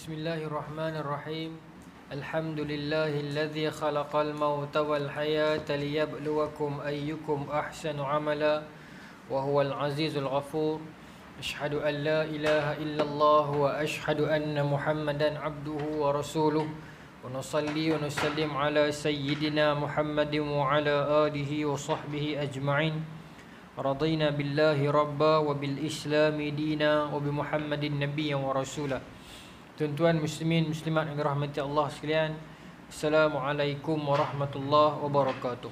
Bismillahirrahmanirrahim. Alhamdulillahilladzi khalaqal mauta wal hayata liyabluwakum ayyukum ahsanu amala wa huwal azizul ghafur. Asyhadu an la ilaha illallah wa asyhadu anna Muhammadan abduhu wa rasuluh. Wa nusalli wa nusallim ala sayyidina Muhammadin wa ala alihi wa sahbihi ajma'in. Radina billahi rabba wa bil islami dina wa bi Muhammadin nabiyyan wa rasulah. Tuan-tuan muslimin muslimat yang dirahmati Allah sekalian, Assalamualaikum warahmatullahi wabarakatuh.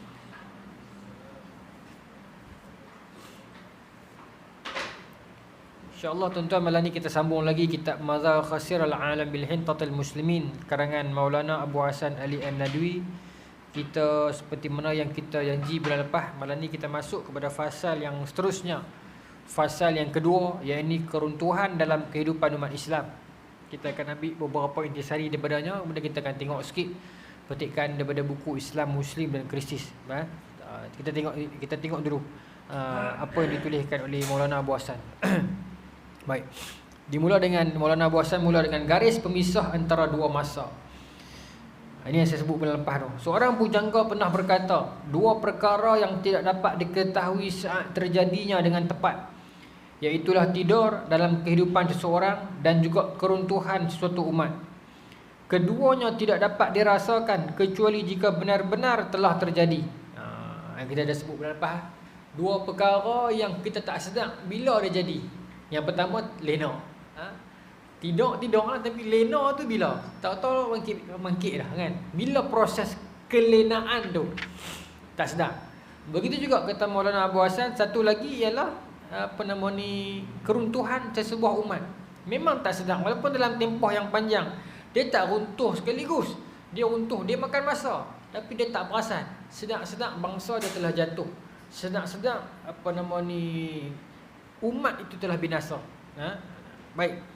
InsyaAllah tuan-tuan, malam ni kita sambung lagi kitab Mazhar Khasir al-Alam bil Hintatil Muslimin karangan Maulana Abu Hasan Ali An-Nadwi. Kita seperti mana yang kita janji bulan lepas, malam ni kita masuk kepada fasal yang seterusnya, fasal yang kedua, iaitu keruntuhan dalam kehidupan umat Islam. Kita akan ambil beberapa intisari daripadanya, kemudian kita akan tengok sikit petikan daripada buku Islam, Muslim dan Kristis. Kita tengok dulu apa yang dituliskan oleh Maulana Abu Hasan. Baik. Dimula dengan Maulana Abu Hasan mula dengan garis pemisah antara dua masa. Ini yang saya sebut bulan lepas tu. Seorang pujangga pernah berkata, dua perkara yang tidak dapat diketahui saat terjadinya dengan tepat, iaitulah tidur dalam kehidupan seseorang dan juga keruntuhan suatu umat. Keduanya tidak dapat dirasakan kecuali jika benar-benar telah terjadi. Yang kita dah sebut bulan lepas. Dua perkara yang kita tak sedar bila dia jadi. Yang pertama, lena. Tidur lah, tapi lena tu bila? Tahu-tahu mangkit dah kan. Bila proses kelenaan tu tak sedar. Begitu juga kata Maulana Abu Hasan, satu lagi ialah keruntuhan sesebuah umat. Memang tak sedar, walaupun dalam tempoh yang panjang. Dia tak runtuh sekaligus. Dia runtuh, dia makan masa, tapi dia tak perasan. Sedar-sedar bangsa dia telah jatuh. Sedar-sedar umat itu telah binasa. Baik.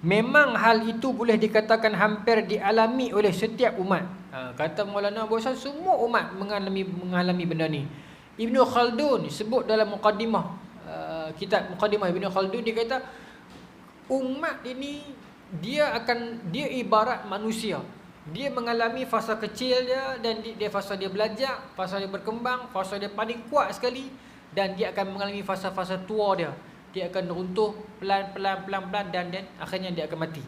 Memang hal itu boleh dikatakan hampir dialami oleh setiap umat. Kata Maulana Abu Hasan, semua umat mengalami benda ni. Ibnu Khaldun sebut dalam muqaddimah, kitab Muqaddimah Ibnu Khaldun, dia kata umat ini dia ibarat manusia. Dia mengalami fasa kecil dia, dan dia fasa dia belajar, fasa dia berkembang, fasa dia paling kuat sekali, dan dia akan mengalami fasa-fasa tua dia. Dia akan runtuh pelan-pelan dan akhirnya dia akan mati.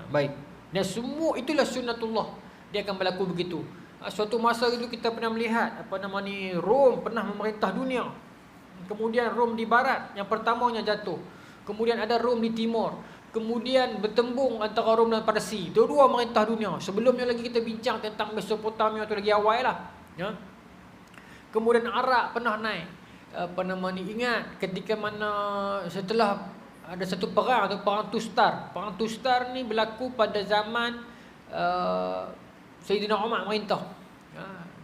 Baik. Dan semua itulah sunnatullah. Dia akan berlaku begitu. Suatu masa itu kita pernah melihat Rom pernah memerintah dunia. Kemudian Rom di barat yang pertamanya jatuh. Kemudian ada Rom di timur. Kemudian bertembung antara Rom dan Parsi. Dua-dua merintah dunia. Sebelumnya lagi kita bincang tentang Mesopotamia tu lagi awal lah. Kemudian Arab pernah naik. Ingat ketika mana setelah ada satu perang atau perang Tustar. Perang Tustar ni berlaku pada zaman Sayyidina Umar merintah.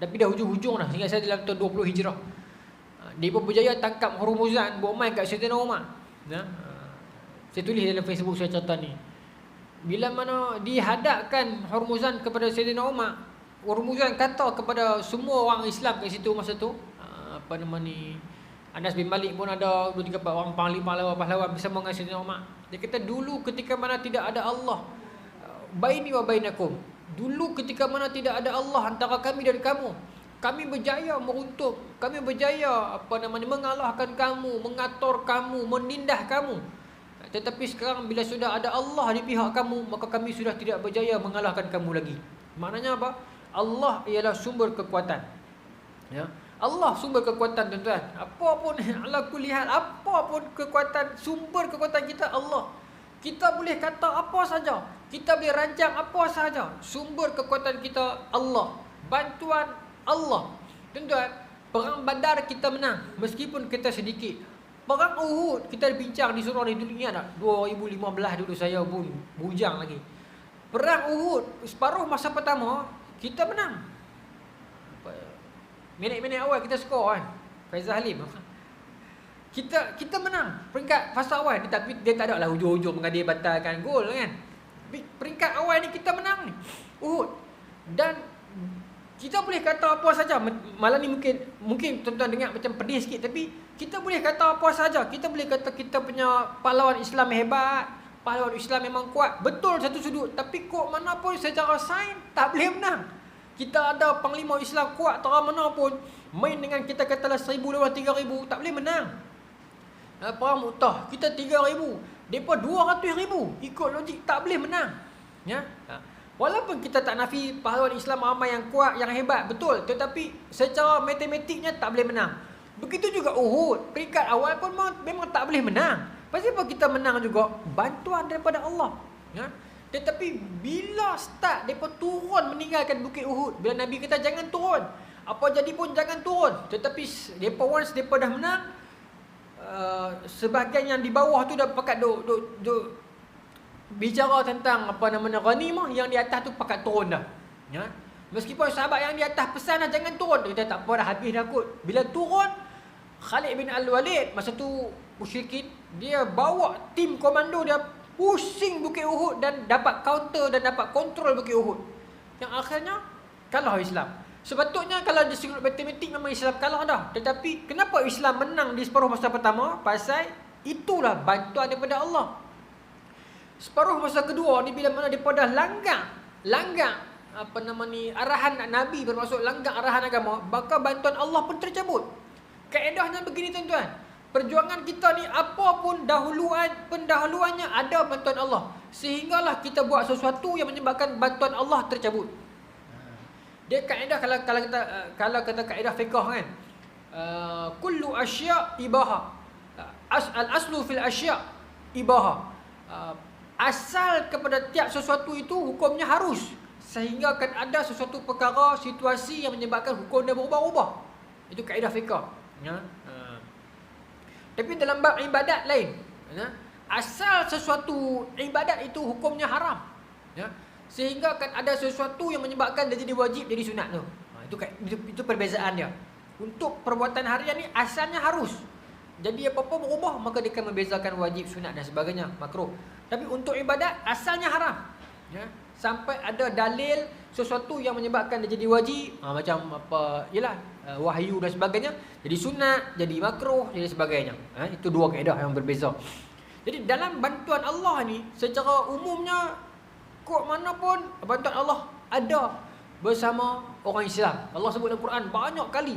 Tapi dah hujung-hujung dah. Sehingga saya dalam tahun 20 Hijrah. Dia pun berjaya tangkap Hormuzan, buat main kat Sayyidina Umar. Saya tulis dalam Facebook saya cerita ni. Bila mana dihadapkan Hormuzan kepada Sayyidina Umar, Hormuzan kata kepada semua orang Islam kat situ masa tu, Anas bin Malik pun ada 2-3 orang pahlawan bersama dengan Sayyidina Umar. Dia kata dulu ketika mana tidak ada Allah baini wa bainakum. Dulu ketika mana tidak ada Allah antara kami dan kamu, kami berjaya meruntuh, kami berjaya mengalahkan kamu, mengatur kamu, menindah kamu. Tetapi sekarang bila sudah ada Allah di pihak kamu, maka kami sudah tidak berjaya mengalahkan kamu lagi. Maknanya apa? Allah ialah sumber kekuatan. Allah sumber kekuatan, tuan-tuan. Apapun ala kulli hal, apapun kekuatan, sumber kekuatan kita Allah. Kita boleh kata apa saja, kita boleh rancang apa saja, sumber kekuatan kita Allah. Bantuan Allah. Tuan-tuan, perang Badar kita menang meskipun kita sedikit. Perang Uhud kita bincang di surau ni dulu, ingat tak? 2015 dulu saya pun bujang lagi. Perang Uhud separuh masa pertama kita menang. Minit-minit awal kita skor kan, Faizal Halim. Kita menang peringkat fasa awal, tapi dia tak ada lah hujung-hujung mengadir batalkan gol kan. Peringkat awal ni kita menang ni Uhud. Dan Kita boleh kata apa saja. Malam ni mungkin tuan-tuan dengar macam pedih sikit, tapi kita boleh kata apa saja. Kita boleh kata kita punya pahlawan Islam hebat, pahlawan Islam memang kuat. Betul satu sudut, tapi kok mana pun secara sains tak boleh menang. Kita ada panglima Islam kuat terang mana pun, main dengan kita katalah 1,000 lawan 3,000, tak boleh menang. Perang Mu'tah kita 3,000, depa 200,000. Ikut logik tak boleh menang. Ya. Walaupun kita tak nafi pahlawan Islam ramai yang kuat, yang hebat, betul, tetapi secara matematiknya tak boleh menang. Begitu juga Uhud, peringkat awal pun memang tak boleh menang. Pasal apa kita menang juga? Bantuan daripada Allah. Ya. Tetapi bila start depa turun meninggalkan Bukit Uhud, bila Nabi kata jangan turun, apa jadi pun jangan turun. Tetapi depa once depa dah menang, sebahagian yang di bawah tu dah pakat duk bicara tentang apa namanya ghanimah, yang di atas tu pakat turun dah. Ya. Meskipun sahabat yang di atas pesan dah jangan turun, dia kata tak apa dah, habis dah kot. Bila turun, Khalid bin Al-Walid masa tu musyrikin, dia bawa tim komando dia pusing Bukit Uhud dan dapat counter dan dapat kontrol Bukit Uhud. Yang akhirnya kalah Islam. Sepatutnya kalau di sudut matematik memang Islam kalah dah. Tetapi kenapa Islam menang di separuh masa pertama? Pasal itulah bantuan daripada Allah. Separuh masa kedua ni bila mana depa dah langgar apa nama ni arahan Nabi, bermaksud langgar arahan agama, maka bantuan Allah pun tercabut. Kaedahnya begini tuan-tuan. Perjuangan kita ni apa pun pendahuluannya ada bantuan Allah. Sehinggalah kita buat sesuatu yang menyebabkan bantuan Allah tercabut. Dia kaedah kalau kata kaedah fiqh kan. Kullu asya' ibaha. Al-aslu fil asya' ibaha. Asal kepada tiap sesuatu itu hukumnya harus, sehingga akan ada sesuatu perkara, situasi yang menyebabkan hukum dia berubah-ubah. Itu kaedah fiqh. Ya. Tapi dalam bab ibadat lain. Ya. Asal sesuatu ibadat itu hukumnya haram. Ya. Sehingga akan ada sesuatu yang menyebabkan dia jadi wajib, jadi sunat tu. Itu perbezaan dia. Untuk perbuatan harian ni asalnya harus. Jadi apa-apa berubah, maka dia akan membezakan wajib, sunat dan sebagainya, makruh. Tapi untuk ibadat asalnya haram. Ya. Sampai ada dalil sesuatu yang menyebabkan dia jadi wajib, macam apa, yalah, wahyu dan sebagainya, jadi sunat, jadi makruh, jadi sebagainya. Itu dua kaedah yang berbeza. Jadi dalam bantuan Allah ni secara umumnya, kok mana pun bantuan Allah ada bersama orang Islam. Allah sebut dalam Quran banyak kali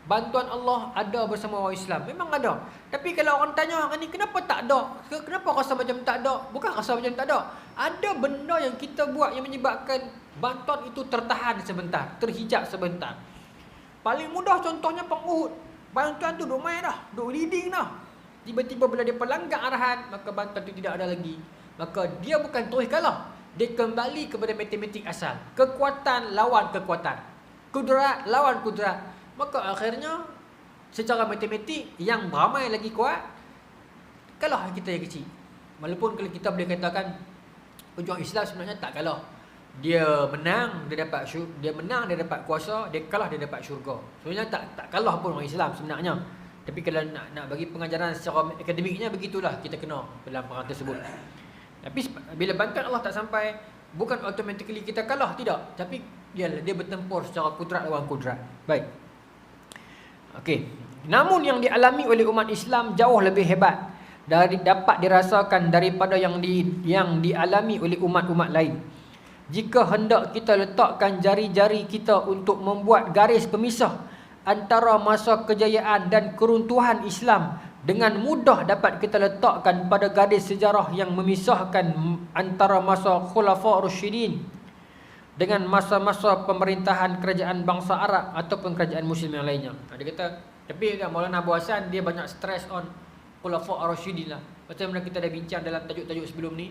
bantuan Allah ada bersama orang Islam. Memang ada. Tapi kalau orang tanya hari ni kenapa tak ada? Kenapa rasa macam tak ada? Bukan rasa macam tak ada. Ada benda yang kita buat yang menyebabkan bantuan itu tertahan sebentar, terhijab sebentar. Paling mudah contohnya Perang Uhud. Bantuan tu duk main dah, duk leading dah. Tiba-tiba bila dia pelanggar arahan, maka bantuan itu tidak ada lagi. Maka dia bukan terus kalah. Dia kembali kepada matematik asal. Kekuatan lawan kekuatan. Kudrat lawan kudrat. Maka akhirnya secara matematik yang ramai lagi kuat kalah kita yang kecil. Walaupun kalau kita boleh katakan pejuang Islam sebenarnya tak kalah. Dia menang, dia dapat kuasa, dia kalah, dia dapat syurga. Sebenarnya tak kalah pun orang Islam sebenarnya. Tapi kalau nak bagi pengajaran secara akademiknya begitulah kita kena dalam perang tersebut. Tapi bila bantuan Allah tak sampai, bukan automatically kita kalah, tidak. Tapi dia bertempur secara kudrat lawan kudrat. Baik. Okey. Namun yang dialami oleh umat Islam jauh lebih hebat dapat dirasakan daripada yang dialami oleh umat-umat lain. Jika hendak kita letakkan jari-jari kita untuk membuat garis pemisah antara masa kejayaan dan keruntuhan Islam, dengan mudah dapat kita letakkan pada garis sejarah yang memisahkan antara masa Khulafa' Rasyidin dengan masa-masa pemerintahan kerajaan bangsa Arab ataupun kerajaan Muslim yang lainnya. Dia kata, tapi Maulana Abu Hassan dia banyak stress on Khulafa' Rasyidin lah. Macam mana kita dah bincang dalam tajuk-tajuk sebelum ni.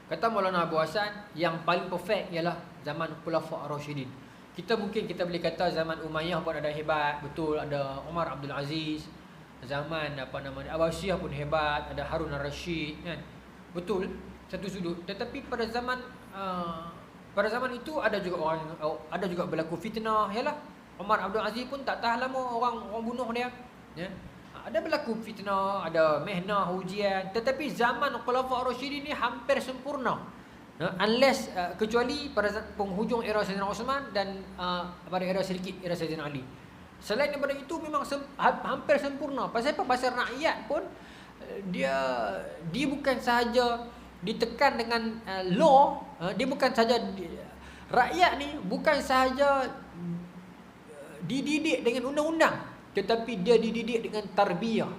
Kata Maulana Abu Hassan, yang paling perfect ialah zaman Khulafa' Rasyidin. Kita boleh kata zaman Umayyah pun ada hebat, betul, ada Umar Abdul Aziz. Zaman Abbasiyah pun hebat, ada Harun al-Rashid kan. Betul, satu sudut. Tetapi pada zaman itu ada juga berlaku fitnah, yalah. Umar Abdul Aziz pun tak tahan lama orang bunuh dia. Ya. Ada berlaku fitnah, ada mihnah, ujian. Tetapi zaman Khulafa' Rasyidin ni hampir sempurna. Unless kecuali pada penghujung era Sayyidina Osman dan pada era sedikit era Sayyidina Ali. Selain daripada itu memang hampir sempurna. Pasal apa? Pasal rakyat pun dia bukan sahaja ditekan dengan law, dia bukan sahaja rakyat ni bukan sahaja dididik dengan undang-undang, tetapi dia dididik dengan tarbiyah.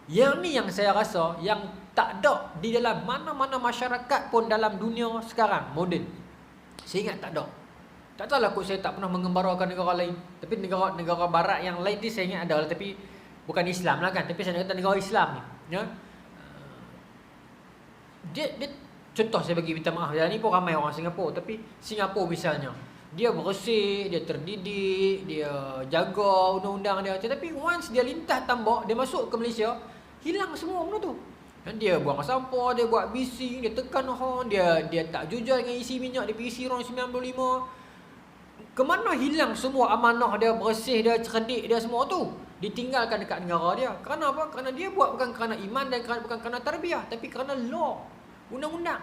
Yang ni yang saya rasa yang tak ada di dalam mana-mana masyarakat pun dalam dunia sekarang moden. Saya ingat tak ada. Tak tahulah kot, saya tak pernah mengembarakan negara lain. Tapi negara barat yang lain ni saya ingat ada, tapi bukan Islam lah kan. Tapi saya nak kata negara Islam ni, dia contoh saya bagi, minta maaf, ni pun ramai orang Singapura. Tapi Singapura misalnya, dia bersih, dia terdidik, dia jaga undang-undang dia. Tetapi once dia lintas tambak, dia masuk ke Malaysia, hilang semua benda tu. Dia buang sampah, dia buat bising, dia tekan horn, dia tak jujur dengan isi minyak, dia isi RON 95. Kemana hilang semua amanah dia, bersih dia, cerdik dia, semua tu ditinggalkan dekat negara dia. Kerana apa? Kerana dia buat bukan kerana iman dan bukan kerana tarbiyah, tapi kerana law, undang-undang.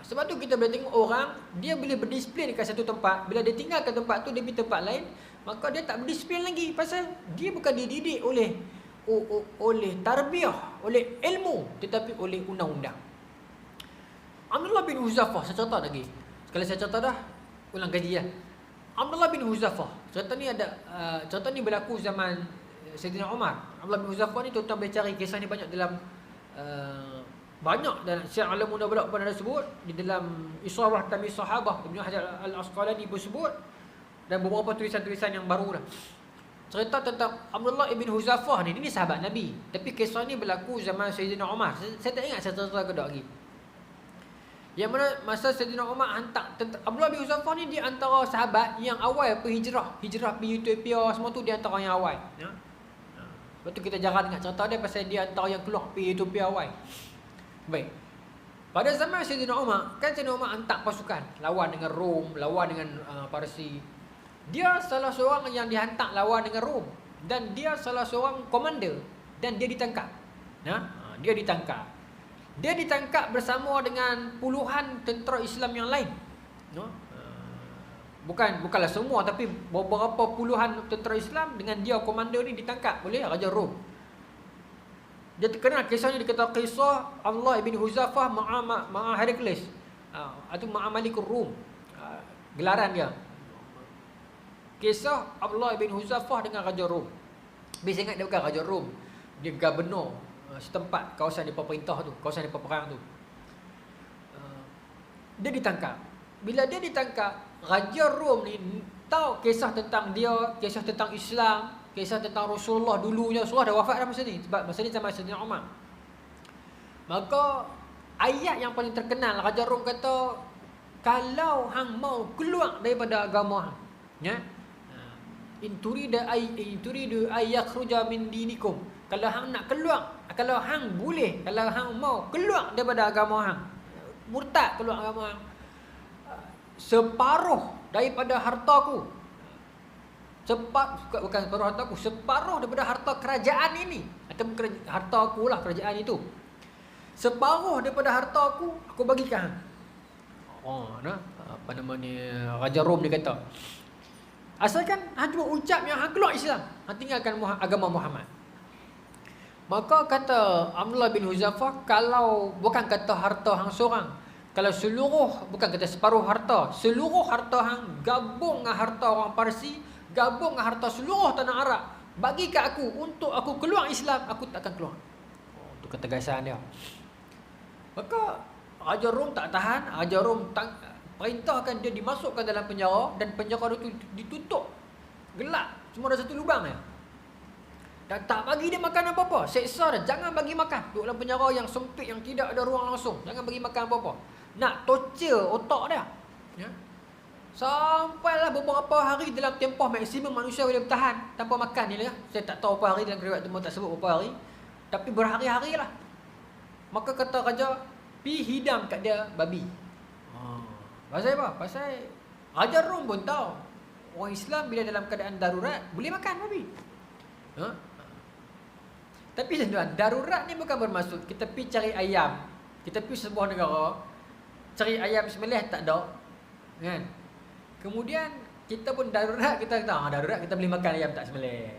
Sebab tu kita boleh tengok orang, dia boleh berdisiplin dekat satu tempat, bila dia tinggalkan tempat tu, dia pergi tempat lain, maka dia tak berdisiplin lagi. Pasal dia bukan dididik oleh tarbiyah, oleh ilmu, tetapi oleh undang-undang. Abdullah bin Huzaifah, saya cerita lagi. Sekali saya cerita dah, ulang kaji lah. Abdullah bin Huzaifah, cerita ni berlaku zaman Sayyidina Umar. Abdullah bin Huzaifah ni tuan-tuan boleh cari kisah ni banyak dalam banyak, dan Syekh Alamun Nabalak pun ada sebut di dalam Isharah Tamyiz Sahabah, Ibnu Hajar Al-Asqalani pun sebut, dan beberapa tulisan-tulisan yang baru dah. Cerita tentang Abdullah bin Huzaifah ni sahabat Nabi, tapi kisah ni berlaku zaman Sayyidina Umar. Saya tak ingat saya cerita ke tak lagi. Yang mana masa Sayyidina Umar hantar Abdullah bin Huzaifah ni, dia antara sahabat yang awal hijrah pergi Ethiopia, semua tu dia antara yang awal. Sebab tu kita jarang dengar cerita dia, pasal dia antara yang keluar pergi Ethiopia awal. Baik. Pada zaman Sayyidina Umar, kan Sayyidina Umar hantar pasukan lawan dengan Rom, lawan dengan Parsi. Dia salah seorang yang dihantar lawan dengan Rom, dan dia salah seorang komander, dan dia ditangkap. Dia ditangkap bersama dengan puluhan tentera Islam yang lain. Bukanlah semua, tapi beberapa puluhan tentera Islam dengan dia komander ni ditangkap oleh Raja Rom. Dia terkenal kisah ni, dikata kisah Abdullah bin Huzaifah ma'a Herakles, atau ma'a Malikur Rum, gelaran dia. Kisah Abdullah bin Huzaifah dengan Raja Rom. Biasa ingat dia bukan Raja Rom, dia gubernur setempat, kawasan dia pemerintah tu, kawasan dia perang tu. Dia ditangkap. Bila dia ditangkap, Raja Rom ni tahu kisah tentang dia, kisah tentang Islam, kisah tentang Rasulullah dulunya. Rasulullah dah wafat dah masa ni, sebab masa ni zaman Sayyidina Umar. Maka ayat yang paling terkenal, Raja Rom kata, kalau hang mau keluar daripada agama hang, in turidu ay yakhruja min dinikum, kalau hang nak keluar, kalau hang boleh, kalau hang mau keluar daripada agama hang, murtad keluar agama hang, separuh daripada hartaku, bukan separuh hartaku, separuh daripada harta kerajaan ini, atau harta aku lah kerajaan itu, separuh daripada harta aku bagikan hang. Apa namanya, Raja Rom dia kata, asalkan hang cuma ucap yang hang keluar Islam, hang tinggalkan agama Muhammad. Maka kata Abdullah bin Huzaifah, kalau bukan kata harta hang seorang, kalau seluruh, bukan kata separuh harta, seluruh harta hang gabung dengan harta orang Parsi, gabung dengan harta seluruh tanah Arab, bagi ke aku untuk aku keluar Islam, aku tak akan keluar. Itu ketegasan dia. Maka Raja Rom tak tahan, Raja Rom perintahkan dia dimasukkan dalam penjara, dan penjara itu ditutup gelap, cuma ada satu lubang ya. Dan tak bagi dia makan apa-apa, seksa dia, jangan bagi makan, duduk dalam penjara yang sempit, yang tidak ada ruang langsung, jangan bagi makan apa-apa, nak torture otak dia, sampailah beberapa hari dalam tempoh maksimum manusia boleh bertahan tanpa makan ni lah. Saya tak tahu berapa hari, dalam riwayat tu tak sebut berapa hari, tapi berhari-hari lah. Maka kata raja, pi hidang kat dia babi. Pasal apa? Pasal Raja Rom pun tahu orang Islam bila dalam keadaan darurat boleh makan babi. Tapi tuan, darurat ni bukan bermaksud kita pergi cari ayam, Kita pergi sebuah negara, cari ayam sembelih tak ada, kan? Kemudian kita pun darurat, kita kata darurat kita boleh makan ayam tak sembelih.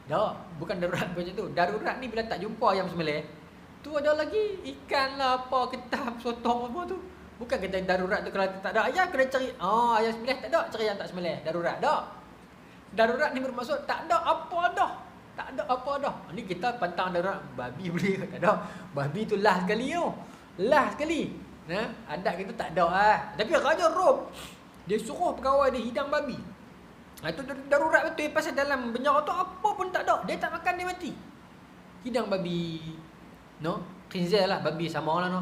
Tak, bukan darurat macam tu. Darurat ni bila tak jumpa ayam sembelih, tu ada lagi ikan lah, apa, ketam, sotong apa tu. Bukan kita darurat tu kalau tak ada ayam kena cari ayam sembelih tak ada, cari ayam tak sembelih. Darurat tak. Darurat ni bermaksud tak ada apa dah. Tak ada apa dah. Ni kita pantang darurat, babi boleh tak ada. Babi tu last sekali tu. Last sekali. Adat kita tak ada Tapi Raja Rom dia suruh pegawai dia hidang babi. Itu darurat betul pasal dalam penjara tu apa pun tak ada. Dia tak makan dia mati. Hidang babi. Khinzir lah, babi sama lah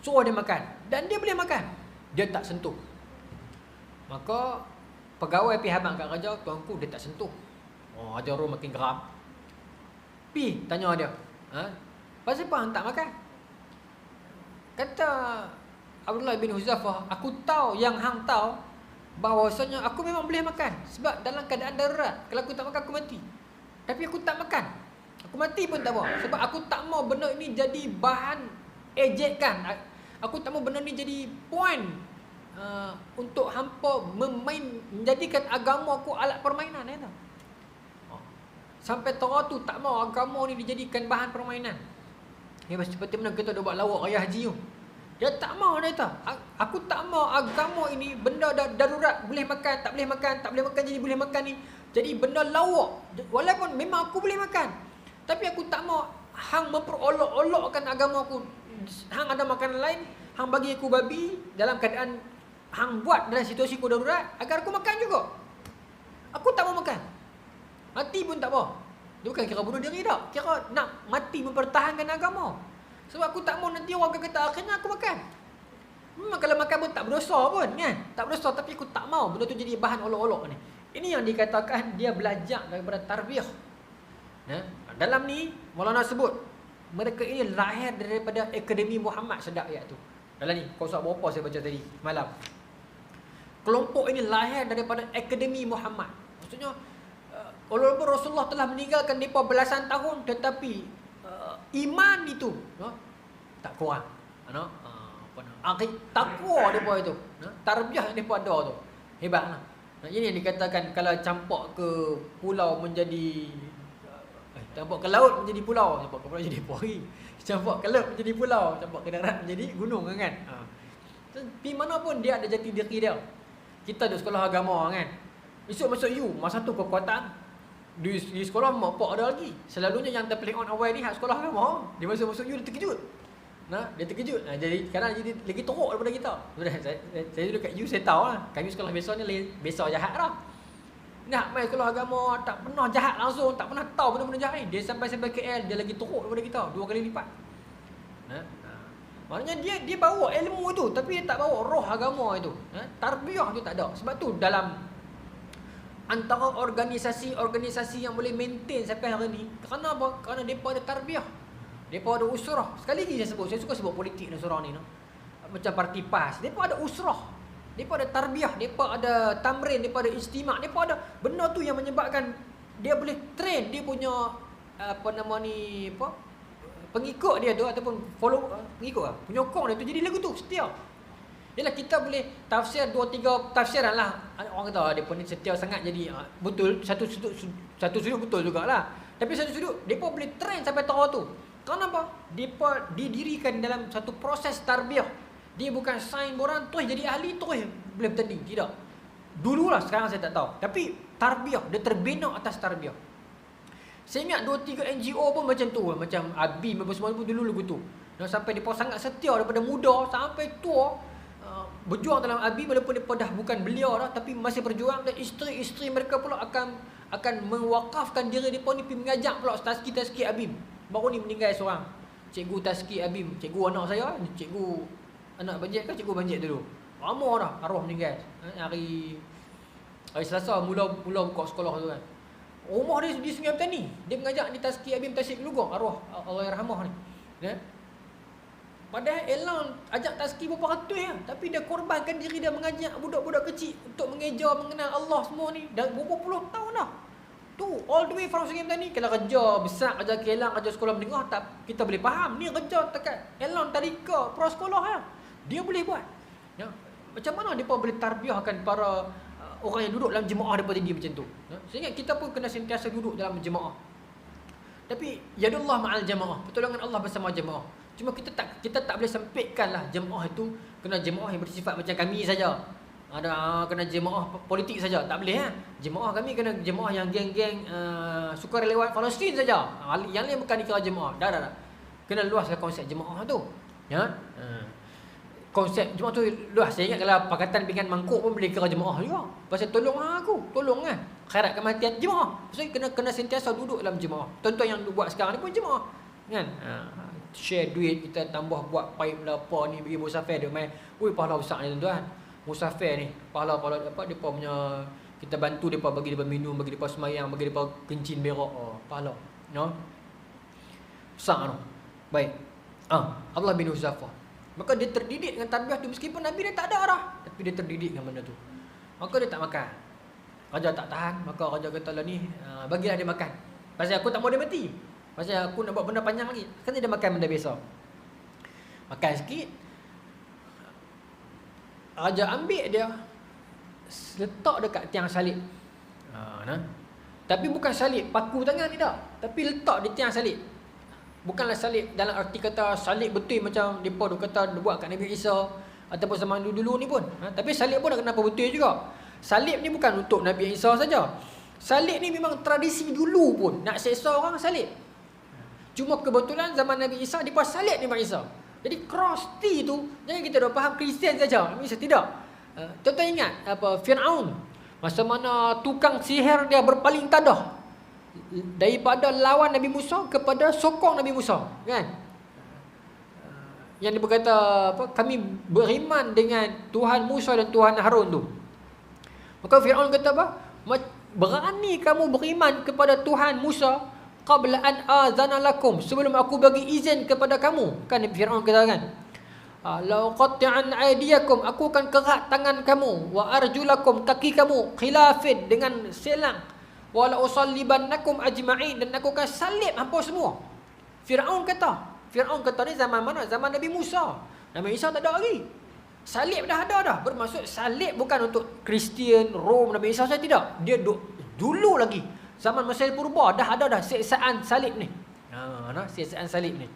Suruh dia makan dan dia boleh makan. Dia tak sentuh. Maka pegawai pergi habaq kat raja, tuanku dia tak sentuh. Raja Rom makin geram. Pi tanya dia, pasal apa hang tak makan? Kata Abdullah bin Huzaifah, aku tahu yang hang tahu bahawasanya aku memang boleh makan sebab dalam keadaan darurat. Kalau aku tak makan aku mati. Tapi aku tak makan. Aku mati pun tak apa sebab aku tak mau benda ini jadi bahan ejekan. Aku tak mau benda ni jadi point untuk hampa menjadikan agama aku alat permainan tahu. Sampai Torah tu tak mau agama ni dijadikan bahan permainan. Seperti mana kita dah buat lawak raya haji tu. Dia tak mau dia kata, aku tak mau agama ini benda darurat, boleh makan, tak boleh makan, tak boleh makan jadi boleh makan ni. Jadi benda lawak. Walaupun memang aku boleh makan, tapi aku tak mau hang memperolok-olokkan agama aku. Hang ada makanan lain, hang bagi aku babi dalam keadaan hang buat dalam situasi aku darurat agar aku makan juga. Aku tak mau makan. Mati pun tak apa. Dia bukan kira bunuh diri tak. Kira nak mati mempertahankan agama. Sebab aku tak mau nanti orang kata akhirnya aku makan. Memang kalau makan pun tak berdosa pun kan. Tak berdosa tapi aku tak mau benda tu jadi bahan olok-olok ni. Ini yang dikatakan dia belajar daripada tarbiyah. Dalam ni Maulana sebut mereka ini lahir daripada Akademi Muhammad, sedap ayat tu. Dalam ni konsep berapa saya baca tadi malam. Kelompok ini lahir daripada Akademi Muhammad. Maksudnya walaupun Rasulullah telah meninggalkan mereka belasan tahun, tetapi iman itu tak kurang. Takwa mereka itu, tarbiyah mereka ada tu, hebatlah. Ini yang dikatakan kalau campak ke pulau menjadi campak ke laut menjadi pulau, campak ke pulau jadi pori, campak ke laut menjadi pulau, campak ke darat menjadi gunung kan. Di mana pun dia ada jati diri dia. Kita di sekolah agama kan, esok masuk U, masa tu kekuatan di sekolah mak pak ada lagi. Selalunya yang terpaling on awal ni hak sekolah agama, dia masuk U dia terkejut. Dia terkejut. Jadi kadang jadi lagi teruk daripada kita. Saya dulu kat U saya tahu lah. Kami sekolah biasa ni biasa jahat lah. Nak main sekolah agama tak pernah jahat langsung, tak pernah tahu benda-benda jahat ni. Dia sampai KL dia lagi teruk daripada kita 2 kali lipat. Maknanya dia bawa ilmu itu tapi dia tak bawa roh agama itu. Tarbiyah tu tak ada. Sebab tu dalam antara organisasi yang boleh maintain sampai hari ni, kerana apa? Kerana depa ada tarbiyah. Depa ada usrah. Sekali lagi saya suka sebut politik Nasrah ni macam parti PAS. Depa ada usrah. Depa ada tarbiyah, depa ada tamrin, depa ada istimak, depa ada benda tu yang menyebabkan dia boleh train dia punya pengikut dia tu ataupun penyokong dia tu jadi lagu tu setia. Yalah kita boleh tafsir 2-3 tafsiran lah. Orang kata depa ni setia sangat jadi betul satu sudut betul jugalah. Tapi satu sudut depa boleh train sampai tahap tu. Kenapa? Depa didirikan dalam satu proses tarbiyah. Dia bukan sign borang terus jadi ahli terus boleh bertanding, tidak. Dululah, sekarang saya tak tahu. Tapi tarbiyah, dia terbina atas tarbiyah. Saya ingat 2-3 NGO pun macam tu, macam ABIM apa semua pun dulu lagu tu. Dan sampai depa sangat setia daripada muda sampai tua berjuang dalam ABIM walaupun depa dah bukan belia dah tapi masih berjuang dan isteri-isteri mereka pula akan mewakafkan diri depa ni pergi mengajak pula tazki ABIM. Baru ni meninggal seorang. Cikgu tazki ABIM, cikgu anak saya, cikgu anak Banjit kan cikgu Banjit dulu. Lama dah arwah meninggal. Hari Selasa mula buka sekolah tu kan. Rumah dia di Sungai Petani. Dia mengajak di tazki ABIM Tasik Gelugong arwah Allahyarhamah ni. Padahal Elang ajak tazki berapa ratus ya, tapi dia korbankan diri dia mengajak budak-budak kecil untuk mengejar mengenal Allah semua ni dah berapa puluh tahun dah. Tu all the way from Sungai Petani. Kalau kerja besar, kerja Kelang, kerja sekolah menengah, tak kita boleh faham. Ni kerja dekat Elon Tadika, prasekolah ya. Dia boleh buat. Ya. Macam mana depa boleh tarbiyahkan para orang yang duduk dalam jemaah depa tadi macam tu. Ya. Sehingga kita pun kena sentiasa duduk dalam jemaah. Tapi yadullah ma'al jemaah, pertolongan Allah bersama jemaah. Cuma kita tak boleh sempitkanlah jemaah itu kena jemaah yang bersifat macam kami saja. Ada kena jemaah politik saja, tak boleh ha. Jemaah kami kena jemaah yang geng-geng sukarelawan Palestin saja. Yang lain bukan dikira jemaah. Dah. Kena luaskan konsep jemaah tu. Ya. Konsep jemaah tu luas. Saya ingat kalau Pakatan Pinggan Mangkuk pun boleh kira jemaah juga. Pasal tolong aku, tolong kan. Khairat kematian jemaah. Pasal kena sentiasa duduk dalam jemaah. Contoh yang buat sekarang ni pun jemaah. Kan? Share duit, kita tambah buat pipe lah apa ni bagi musafir dia main. Ui pahala besar ni tuan-tuan. Musafir ni, pahala apa depa punya kita bantu depa, bagi depa minum, bagi depa semayang, bagi depa kencing berak. Pahala. No? Besar tu. Baik. Abdullah bin Huzaifah. Maka dia terdidik dengan tarbiyah tu, meskipun Nabi dia tak ada arah, tapi dia terdidik dengan benda tu. Maka dia tak makan. Raja tak tahan, maka raja kata lah ni, bagilah dia makan. Pasal aku tak mau dia mati. Pasal aku nak buat benda panjang lagi. Kan dia makan benda biasa. Makan sikit. Raja ambil dia, letak dekat tiang salib. Tapi bukan salib paku tangan ni tak. Tapi letak di tiang salib. Bukanlah salib dalam arti kata salib betul macam mereka tu kata buat kat Nabi Isa ataupun zaman dulu-dulu ni pun. Tapi salib pun kenapa betul juga. Salib ni bukan untuk Nabi Isa saja. Salib ni memang tradisi dulu pun. Nak seksa orang salib. Cuma kebetulan zaman Nabi Isa dia pas salib Nabi Isa. Jadi cross T tu jangan kita dah faham Kristian saja. Nabi Isa tidak. Tuan-tuan ingat apa Firaun masa mana tukang sihir dia berpaling tadah daripada lawan Nabi Musa kepada sokong Nabi Musa, kan? Yang dia berkata apa, kami beriman dengan Tuhan Musa dan Tuhan Harun tu. Maka Firaun kata apa? Berani kamu beriman kepada Tuhan Musa qabla an azana lakum, sebelum aku bagi izin kepada kamu. Kan Firaun kata kan? La qat'an aydiyakum, aku akan kerat tangan kamu, wa arjulakum, kaki kamu khilafin dengan selang. Wala usallibannakum ajma'in, dan aku akan salib hampa semua. Firaun kata ni zaman mana? Zaman Nabi Musa. Nabi Isa tak ada lagi. Salib dah ada dah. Bermaksud salib bukan untuk Kristian, Rom, Nabi Isa saja tidak. Dia dulu lagi. Zaman Mesir Purba dah ada dah siksaan salib ni. Siksaan salib ni.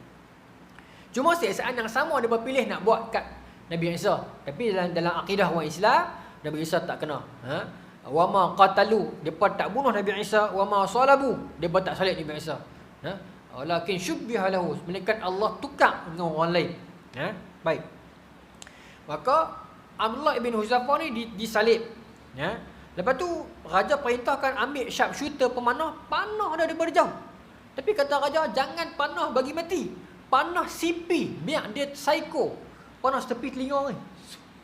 Cuma siksaan yang sama dia berpilih nak buat kat Nabi Isa. Tapi dalam akidah orang Islam, Nabi Isa tak kena. Wa ma qatalu, depa tak bunuh Nabi Isa, wa ma salabu, depa tak salib Nabi Isa. Walakin syubbiha lahu, melainkan Allah tukar dengan orang lain. Baik. Maka Abdullah bin Huzaifah ni disalib. Lepas tu raja perintahkan ambil sharpshooter pemanah, panah dah daripada jauh. Tapi kata raja, jangan panah bagi mati. Panah sipi, biar dia psycho. Panah tepi telinga ni.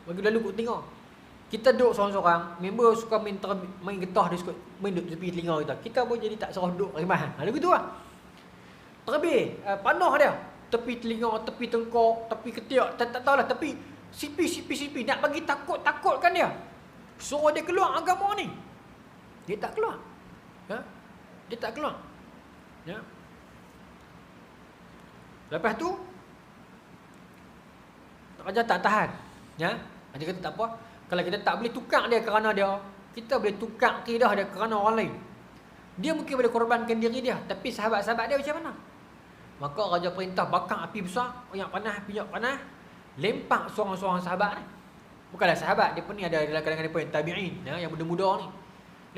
Bagi lalu kat telinga. Kita duduk seorang-seorang, member suka main getah, dia suka main duduk tepi telinga kita. Kita pun jadi tak serah duduk rimah. Ada gitu lah. Terlebih panah dia, tepi telinga, tepi tengkok, tepi ketiak, tak tahulah, tepi sipi. Nak bagi takutkan dia. Suruh dia keluar agama ni. Dia tak keluar. Dia tak keluar. Lepas tu raja tak tahan. Dia kata tak apa. Kalau kita tak boleh tukar dia kerana dia, kita boleh tukar akidah dia kerana orang lain. Dia mungkin boleh korbankan diri dia, tapi sahabat-sahabat dia macam mana? Maka raja perintah bakar api besar, minyak panas, lempak seorang-seorang sahabat ni. Bukanlah sahabat, dia pun ni ada dalam kalangan depa tabi'in, yang muda-muda ni.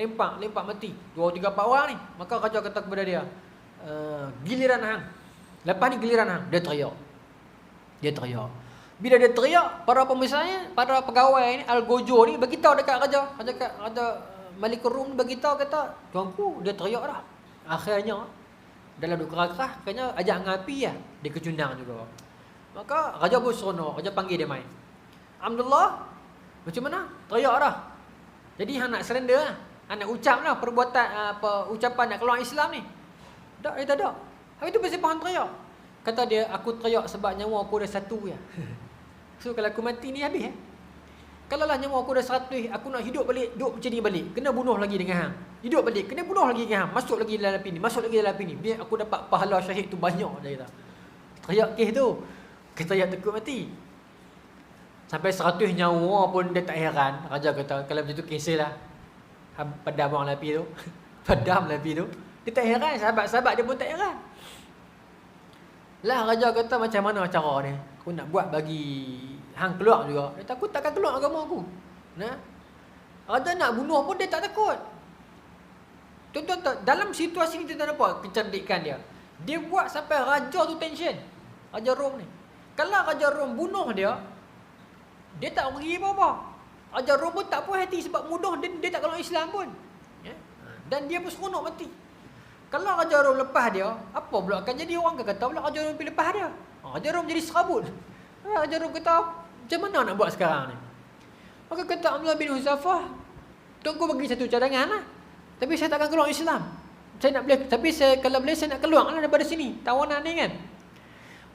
Lempak mati. 2-3 orang ni. Maka raja kata kepada dia, giliran hang. Lepas ni giliran hang, dia teriak. Bila dia teriak, para pemisahnya, para pegawai ni, Al-Gojo ni beritahu dekat raja Malikur Rum beritahu kata, tuanku dia teriak dah. Akhirnya dalam duk kerah-kerah, akhirnya ajak ngapi lah. Dia kecundang juga. Maka raja pun seronok, raja panggil dia main. Alhamdulillah, macam mana? Teriak dah. Jadi hang nak surrender lah. Hang nak ucap lah perbuatan ucapan nak keluar Islam ni. Tak, dia tak ada. Habis tu pasal hang teriak. Kata dia, aku teriak sebab nyawa aku dah satu je. So kalau aku mati ni habis. Kalau lah nyawa aku dah 100, aku nak hidup balik, duduk macam ni balik, kena bunuh lagi dengan hang. Hidup balik. Kena bunuh lagi hang. Masuk lagi dalam api ni. Masuk lagi dalam api ni. Biar aku dapat pahala syahid tu banyak, dia kata. Teriak kes tu. Kita yang takut mati. Sampai 100 nyawa pun dia tak heran. Raja kata, kalau macam tu kisah lah. Padam orang api tu. Padam api tu. Dia tak heran. Sahabat-sahabat dia pun tak heran. Lah raja kata, macam mana cara ni? Aku nak buat bagi hang keluar juga. Dia kata, aku takkan keluar agama aku. Nah, raja nak bunuh pun dia tak takut. Tuan-tuan, dalam situasi ni tuan-tuan nampak kecerdikan dia. Dia buat sampai raja tu tension. Raja Rom ni. Kalau raja Rom bunuh dia tak pergi apa-apa. Raja Rom pun tak puas hati sebab mudah dia tak kalau Islam pun. Ya? Dan dia pun seronok mati. Kalau Raja Rom lepas dia, apa pula akan jadi? Orang akan kata pula Raja Rom pergi lepas dia. Raja Rom jadi serabut. Raja Rom kata, macam mana nak buat sekarang ni? Maka kata Abdullah bin Hudzafah, tunggu bagi satu cadangan lah. Tapi saya takkan keluar Islam. Saya nak boleh, tapi kalau boleh saya nak keluar lah daripada sini. Tawanan ni kan.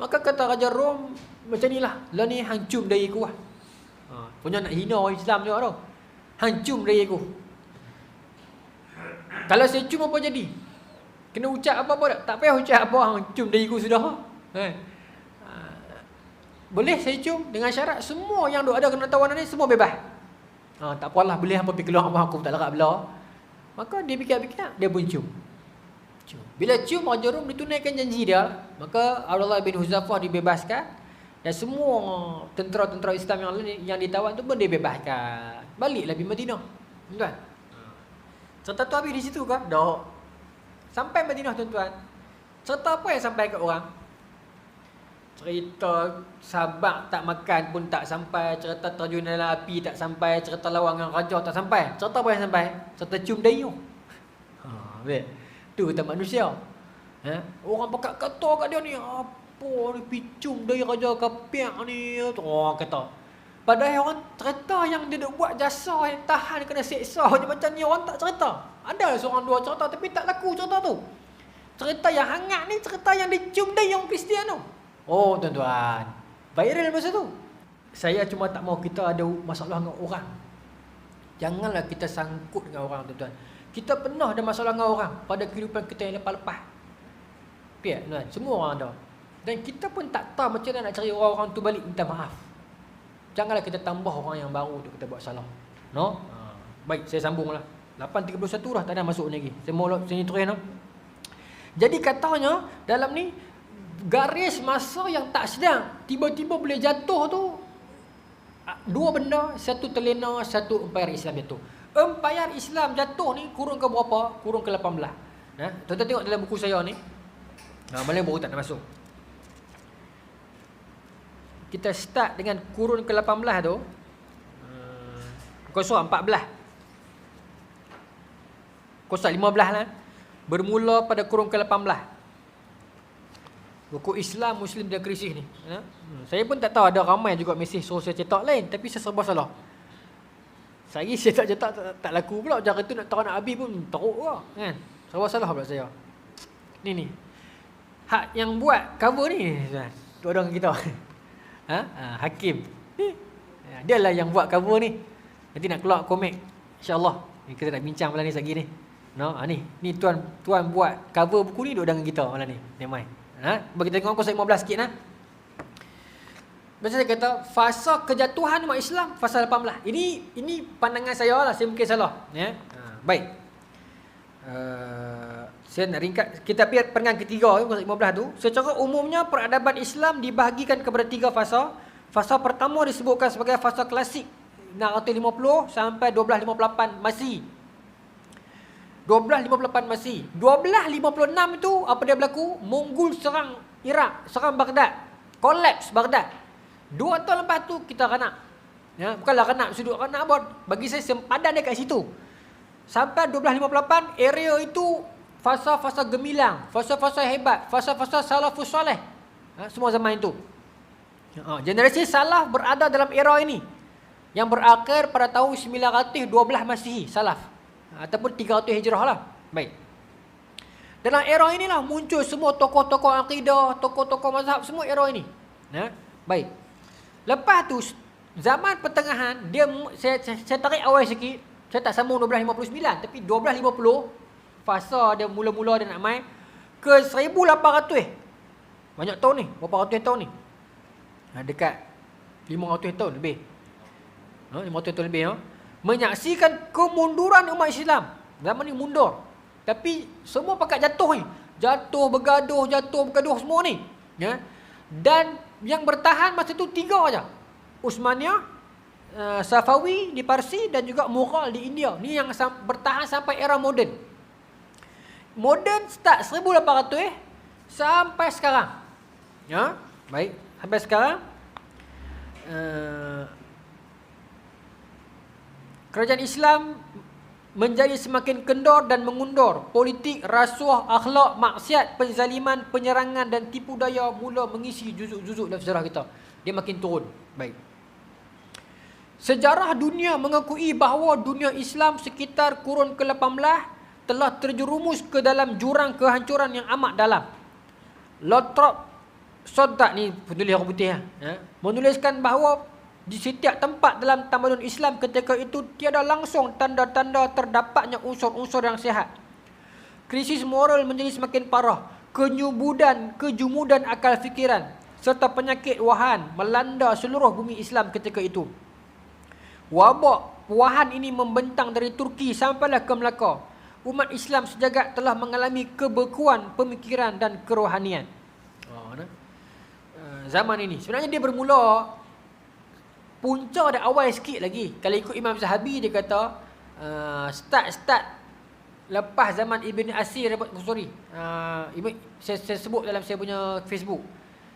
Maka kata Raja Rom, macam ni lah. Lah ni hancum dari aku lah. Punya nak hina orang Islam juga tu. Hancum dari aku. Kalau saya cium apa jadi? Kena ucap apa-apa tak? Tak payah ucap apa, cium dahiku sudah. Boleh saya cium dengan syarat semua yang ada kena tawanan ni semua bebas. Tak apalah, boleh apa pergi keluar apa aku tak larat belah. Maka dia fikir-fikir, dia pun cium. Bila cium, Raja Rom ditunaikan janji dia, maka Abdullah bin Hudzafah dibebaskan dan semua tentera-tentera Islam yang lain yang ditawan tu pun dibebaskan. Baliklah pergi Madinah. Tuan. Cerita tu habis di situ kan? Tak. Sampai Madinah tuan-tuan. Cerita apa yang sampai kat orang? Cerita sahabat tak makan pun tak sampai. Cerita terjun dalam api tak sampai. Cerita lawan dengan raja tak sampai. Cerita apa yang sampai? Cerita cium dayu. Tu kata manusia. Orang pakat kata kat dia ni, apa ni picum dari raja kapiak ni. Orang kata. Padahal orang cerita yang dia duk buat jasa yang tahan kena seksa macam ni orang tak cerita. Ada seorang dua cerita tapi tak laku cerita tu. Cerita yang hangat ni cerita yang dicium dari orang Kristian tu. Oh tuan-tuan, viral masa tu. Saya cuma tak mau kita ada masalah dengan orang. Janganlah kita sangkut dengan orang tuan-tuan. Kita pernah ada masalah dengan orang pada kehidupan kita yang lepas-lepas. Piak tuan, semua orang ada. Dan kita pun tak tahu macam mana nak cari orang-orang tu balik minta maaf. Janganlah kita tambah orang yang baru tu kita buat salah. No? Baik, saya sambunglah. 8.31 dah tak ada masuk lagi. Saya mau sini terus no. Jadi katanya dalam ni garis masa yang tak sedang tiba-tiba boleh jatuh tu dua benda, satu terlena, satu empayar Islam jatuh. Empayar Islam jatuh ni kurun ke berapa? Kurun ke 18. Tuan-tuan tengok dalam buku saya ni. Malah baru tak nak masuk. Kita start dengan kurun ke-18 tu. Kosong 14. Kosong 15 lah. Bermula pada kurun ke-18. Buku Islam Muslim dan Krisis ni. Saya pun tak tahu, ada ramai juga mesej suruh saya cetak lain. Tapi saya serba salah. Saya tak cetak tak laku pula. Cara tu nak tahu nak habis pun teruk lah kan. Serba salah pula saya. Ni. Hak yang buat cover ni tu ada dengan kita. Hakim dia lah yang buat cover ni. Nanti nak keluar komik InsyaAllah kita nak bincang malam ni lagi ni. Ni tuan buat cover buku ni duduk dengan kita malam ni. Mai. Bagi kita tengok kosong 15 sikit nah. Macam saya kata fasa kejatuhan umat Islam fasa 18. Ini pandangan saya lah, saya mungkin salah ya. Baik. Saya nak ringkat, kita pergi peringkat ketiga 15 tu. Secara umumnya peradaban Islam dibahagikan kepada 3 fasa. Fasa pertama disebutkan sebagai fasa klasik 650 sampai 1258 Masih. 1258 Masih. 1256 itu apa dia berlaku? Mongol serang Iraq, serang Baghdad. Kolaps Baghdad. 2 tahun lepas tu kita kanak. Ya, bukanlah kanak, sudut kanak abad. Bagi saya sempadan dia kat situ. Sampai 1258 area itu fasa-fasa gemilang, fasa-fasa hebat, fasa-fasa salafus soleh. Semua zaman itu. Generasi salaf berada dalam era ini yang berakhir pada tahun 912 Masihi, salaf. Ataupun 300 Hijrah lah. Baik. Dalam era inilah muncul semua tokoh-tokoh akidah, tokoh-tokoh mazhab, semua era ini. Baik. Lepas tu zaman pertengahan dia saya tarik awal sikit. Saya tak sambung 1259, tapi 1250 fasa dia mula-mula dia nak main ke 1800. Banyak tahun ni, berapa ratus tahun ni? Dekat 500 tahun lebih. 500 tahun lebih. Menyaksikan kemunduran umat Islam. Zaman ni mundur. Tapi semua pakat jatuh ni. Jatuh bergaduh semua ni. Ya. Dan yang bertahan masa tu 3 aja. Uthmaniyah, Safawi di Parsi dan juga Mughal di India. Ni yang bertahan sampai era moden. Moden start 1800 sampai sekarang. Ya, baik. Sampai sekarang kerajaan Islam menjadi semakin kendor dan mengundur. Politik, rasuah, akhlak, maksiat, penzaliman, penyerangan dan tipu daya mula mengisi juzuk-juzuk dalam sejarah kita. Dia makin turun. Baik. Sejarah dunia mengakui bahawa dunia Islam sekitar kurun ke-18 telah terjerumus ke dalam jurang kehancuran yang amat dalam. Lothrop Soddak ni penulis orang putih menuliskan bahawa di setiap tempat dalam tamadun Islam ketika itu tiada langsung tanda-tanda terdapatnya unsur-unsur yang sihat. Krisis moral menjadi semakin parah. Kejumudan akal fikiran serta penyakit wahan melanda seluruh bumi Islam ketika itu. Wabak wahan ini membentang dari Turki sampailah ke Melaka. Umat Islam sejagat telah mengalami kebekuan pemikiran dan kerohanian. Zaman ini sebenarnya dia bermula, punca ada awal sikit lagi. Kalau ikut Imam Zahabi, dia kata start lepas zaman Ibn Asir. Saya sebut dalam saya punya Facebook.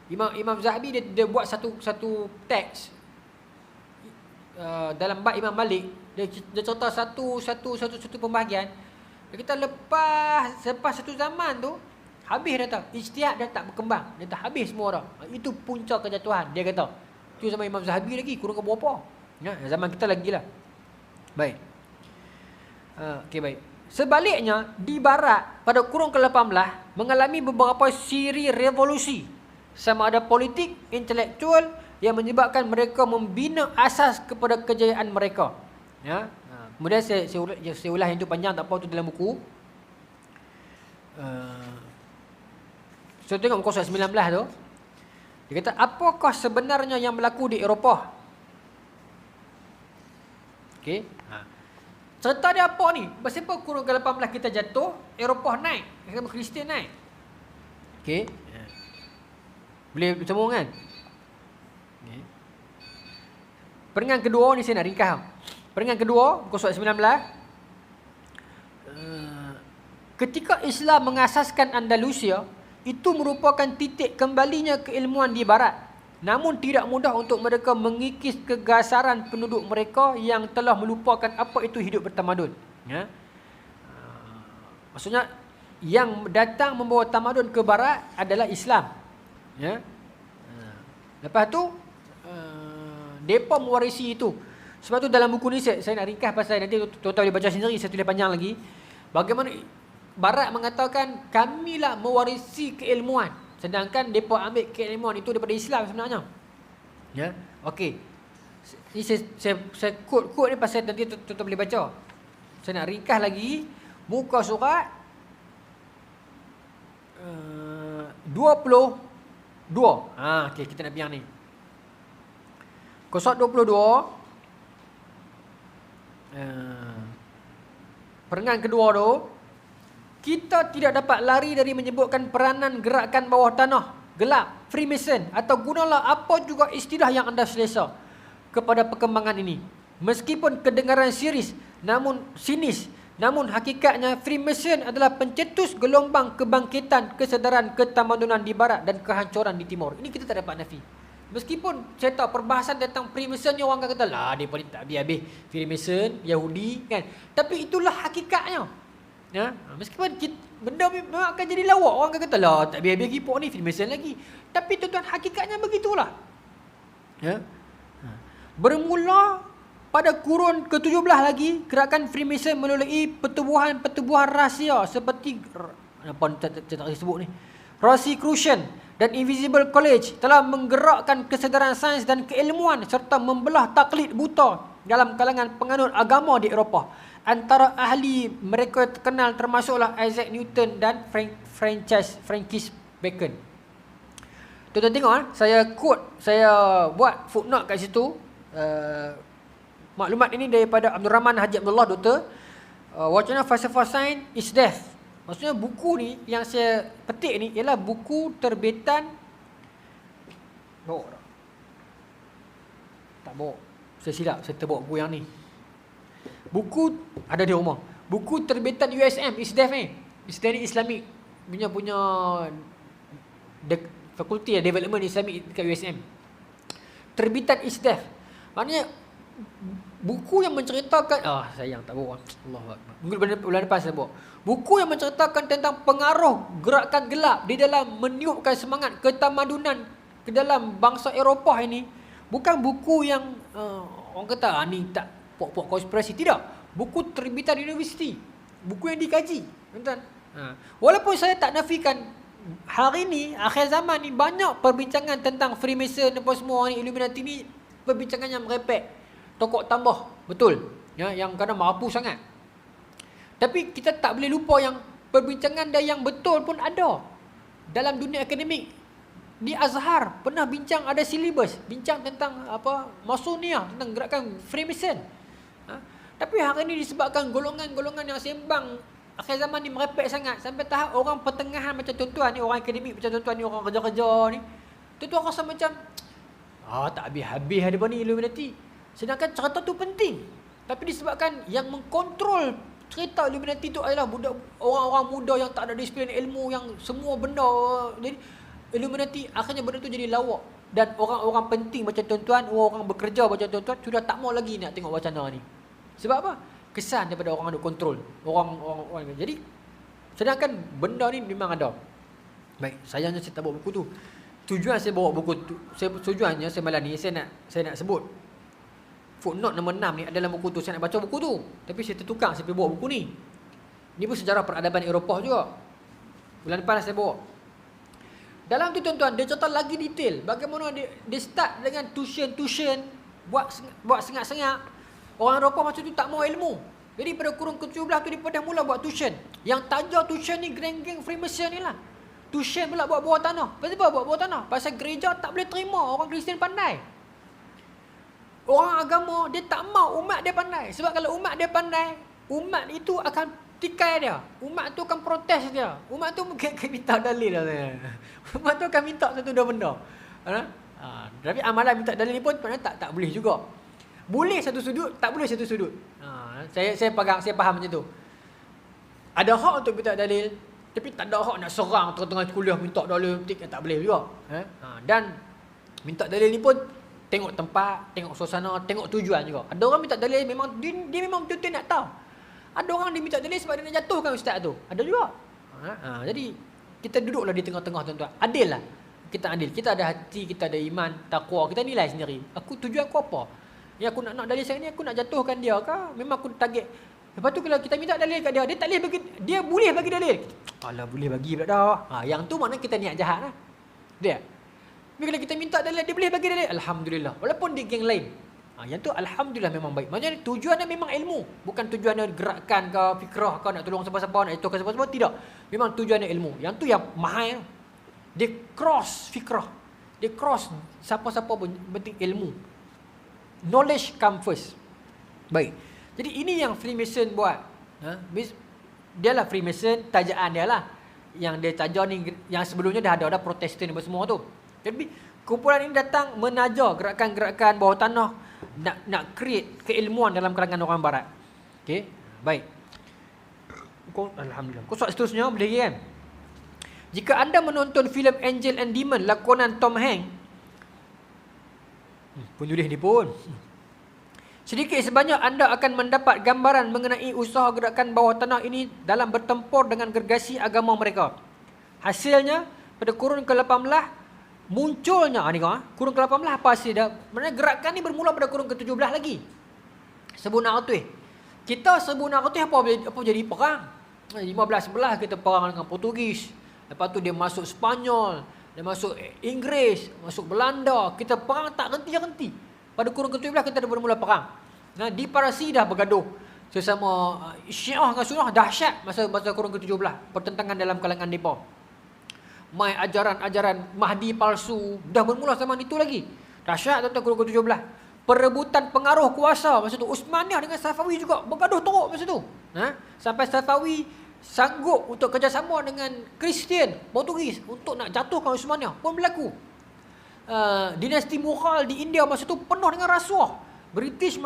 Imam Zahabi dia buat satu teks dalam bab Imam Malik. Dia cerita satu pembahagian. Dia kata lepas satu zaman tu habis dah tak, ijtihad dah tak berkembang, dah tak habis semua orang. Itu punca kejatuhan, dia kata. Itu zaman Imam Zahabi lagi, kurang ke berapa? Ya, zaman kita lagi lah. Baik. Okey, baik. Sebaliknya, di barat pada kurun ke-18 mengalami beberapa siri revolusi. Sama ada politik, intelektual yang menyebabkan mereka membina asas kepada kejayaan mereka. Ya. Kemudian saya ulas yang itu panjang, tak apa, tu dalam buku. Saya tengok muka surat 19 tu. Dia kata, apakah sebenarnya yang berlaku di Eropah? Okey. Cerita dia apa ni? Sebab kurun ke-18 kita jatuh, Eropah naik, agama Kristian naik. Okey. Boleh bersambung kan? Okay. Peringkat kedua ni saya nak ringkas. Peringkat kedua, muka surat 19. Ketika Islam mengasaskan Andalusia, itu merupakan titik kembalinya keilmuan di barat. Namun tidak mudah untuk mereka mengikis kegasaran penduduk mereka yang telah melupakan apa itu hidup bertamadun. Ya. Maksudnya yang datang membawa tamadun ke barat adalah Islam. Ya. Lepas tu depa mewarisi itu. Sebab tu dalam buku ni saya nak ringkas pasal, nanti tuan-tuan boleh baca sendiri, saya tulis panjang lagi. Bagaimana barat mengatakan kamilah mewarisi keilmuan, sedangkan depa ambil keilmuan itu daripada Islam sebenarnya. Ya. Okey. Ini saya quote ni pasal nanti tuan-tuan boleh baca. Saya nak ringkas lagi muka surat 22. Okey, kita nak biar ni. Surat 22. Peringkat kedua tu, kita tidak dapat lari dari menyebutkan peranan gerakan bawah tanah gelap, Freemason, atau gunalah apa juga istilah yang anda selesa kepada perkembangan ini. Meskipun kedengaran sinis, namun hakikatnya Freemason adalah pencetus gelombang kebangkitan kesedaran ketamadunan di barat dan kehancuran di timur. Ini kita tak dapat nafi. Meskipun saya tahu perbahasan tentang Freemason ni orang akan kata lah dia paling tak habis-habis, Freemason, Yahudi kan. Tapi itulah hakikatnya. Ya, meskipun benda memang akan jadi lawak, orang akan kata lah tak habis-habis lagi pok ni, Freemason lagi. Tapi tuan-tuan, hakikatnya begitulah. Ya. Bermula pada kurun ke-17 lagi, gerakan Freemason melalui pertubuhan rahsia seperti apa tak sebut ni, Rosicrucian dan Invisible College telah menggerakkan kesedaran sains dan keilmuan serta membelah taklid buta dalam kalangan penganut agama di Eropah. antara ahli mereka terkenal termasuklah Isaac Newton dan Francis Bacon. Tuan-tuan tengok, saya quote, saya buat footnote kat situ. Maklumat ini daripada Abdul Rahman Haji Abdullah, Doktor. Wacana Falsafah Sains is Death. Maksudnya buku ni yang saya petik ni ialah buku terbitan tak bawa. Saya silap, saya terbawa buku yang ni. Buku ada di rumah. Buku terbitan USM, ISDEF ni. Isteri Islamik punya Fakulti Development Islamic dekat USM. Terbitan ISDEF. Maknanya buku yang menceritakan sayang tak bawa. Allahuakbar. Mungkin bulan depan saya bawa. Buku yang menceritakan tentang pengaruh gerakan gelap di dalam meniupkan semangat ketamadunan ke dalam bangsa Eropah ini bukan buku yang orang kata ni tak pok-pok konspirasi, tidak. Buku terbitan universiti. Buku yang dikaji. Tuan-tuan. Walaupun saya tak nafikan hari ni, akhir zaman ni banyak perbincangan tentang Freemason apa semua ni, Illuminati ni, perbincangan yang merepek. Tokok tambah, betul. Ya, yang kadang mampu sangat. Tapi kita tak boleh lupa yang perbincangan dan yang betul pun ada. Dalam dunia akademik, di Azhar pernah bincang, ada silibus bincang tentang Masonia, tentang gerakan Freemason. Tapi hari ini disebabkan golongan-golongan yang sembang akhir zaman ni merepek sangat, sampai tahap orang pertengahan macam tuan-tuan ni, orang akademik macam tuan-tuan ni, orang kerja-kerja ni, tuan-tuan rasa macam tak habis-habis ada ni Illuminati. Sedangkan cerita tu penting. Tapi disebabkan yang mengkontrol cerita Illuminati tu adalah orang-orang muda yang tak ada disiplin ilmu, yang semua benda. Jadi Illuminati akhirnya benda tu jadi lawak. Dan orang-orang penting macam tuan-tuan, orang bekerja macam tuan-tuan sudah tak mau lagi nak tengok wacana ni. Sebab apa? Kesan daripada orang ada kontrol. Orang. Jadi sedangkan benda ni memang ada. Baik, sayangnya saya tak bawa buku tu. Tujuan saya bawa buku tu, tujuannya saya malam ni saya nak sebut footnote nombor 6 ni adalah buku tu. Saya nak baca buku tu, tapi saya tertukar, saya pergi bawa buku ni. Ni pun sejarah peradaban Eropah juga. Bulan depan saya bawa. Dalam tu tuan-tuan, dia cerita lagi detail bagaimana dia start dengan tuition, buat sengak-sengak. Orang Eropah masa tu tak mau ilmu. Jadi pada kurun ke-17 tu dia pada mula buat tuition. Yang taja tuition ni geng-geng Freemason ni lah. Tuition pula buat bawah tanah. Kenapa buat bawah tanah? Pasal gereja tak boleh terima orang Kristian pandai. Orang agama dia tak mau umat dia pandai. Sebab kalau umat dia pandai, umat itu akan tikai dia. Umat tu akan protes dia. Umat tu mungkin akan minta dalil lah. Umat tu akan minta satu dua benda. Tapi amalan minta dalil ni pun tak boleh juga. Boleh satu sudut, tak boleh satu sudut. Saya faham macam tu. Ada hak untuk minta dalil, tapi tak ada hak nak serang tengah-tengah kuliah minta dalil, tak boleh juga. Dan minta dalil ni pun tengok tempat, tengok suasana, tengok tujuan juga. Ada orang minta dalil memang dia memang betul-betul nak tahu. Ada orang dia minta dalil sebab dia nak jatuhkan ustaz tu. Ada juga. Jadi kita duduklah di tengah-tengah tuan-tuan. Adil lah. Kita adil. Kita ada hati, kita ada iman, takwa. Kita nilai sendiri. Tujuan aku apa? Ya aku nak dalil saya ni, aku nak jatuhkan dia ke? Memang aku target. Lepas tu kalau kita minta dalil kat dia, dia tak boleh bagi, dia boleh bagi dalil. Alah boleh bagi pula dah. Yang tu maknanya kita niat jahat lah. Dia. Tapi kalau kita minta dalil, dia boleh bagi dalil. Alhamdulillah. Walaupun dia geng lain. Yang tu alhamdulillah memang baik. Maksudnya tujuannya memang ilmu. Bukan tujuannya gerakan ke, fikrah ke, nak tolong siapa-siapa, nak jatuhkan siapa-siapa. Tidak. Memang tujuannya ilmu. Yang tu yang mahal. Dia cross fikrah. Dia cross siapa-siapa pun, penting ilmu. Knowledge come first. Baik. Jadi ini yang Freemason buat. Dia lah Freemason, tajaan dia lah. Yang dia taja ni, yang sebelumnya dah ada Protestan apa semua tu. Jadi kumpulan ini datang menaja gerakan-gerakan bawah tanah, nak create keilmuan dalam kalangan orang barat. Okey, baik. Alhamdulillah. Soal seterusnya boleh kan? Jika anda menonton filem Angel and Demon lakonan Tom Hanks, penulis ni pun, sedikit sebanyak anda akan mendapat gambaran mengenai usaha gerakan bawah tanah ini dalam bertempur dengan gergasi agama mereka. Hasilnya pada kurun ke-18 munculnya kurun ke-18 apa hasil dia? Maksudnya gerakan ni bermula pada kurun ke-17 lagi. 1400. Kita 1400 apa jadi perang? 1511 kita perang dengan Portugis. Lepas tu dia masuk Spanyol, dia masuk Inggeris, masuk Belanda. Kita perang tak henti-henti. Pada kurun ke-17 kita dah bermula perang. Di Parsi dah bergaduh. sesama Syiah dengan Sunnah dahsyat masa kurun ke-17, pertentangan dalam kalangan depa. Mai ajaran-ajaran Mahdi palsu dah bermula zaman itu lagi. Dahsyat tentang kurun ke-17. Perebutan pengaruh kuasa masa tu. Uthmaniyah dengan Safawi juga bergaduh teruk masa tu. Sampai Safawi sanggup untuk kerjasama dengan Kristian Portugis untuk nak jatuhkan Uthmaniyah pun berlaku. Dinasti Mughal di India masa tu penuh dengan rasuah. British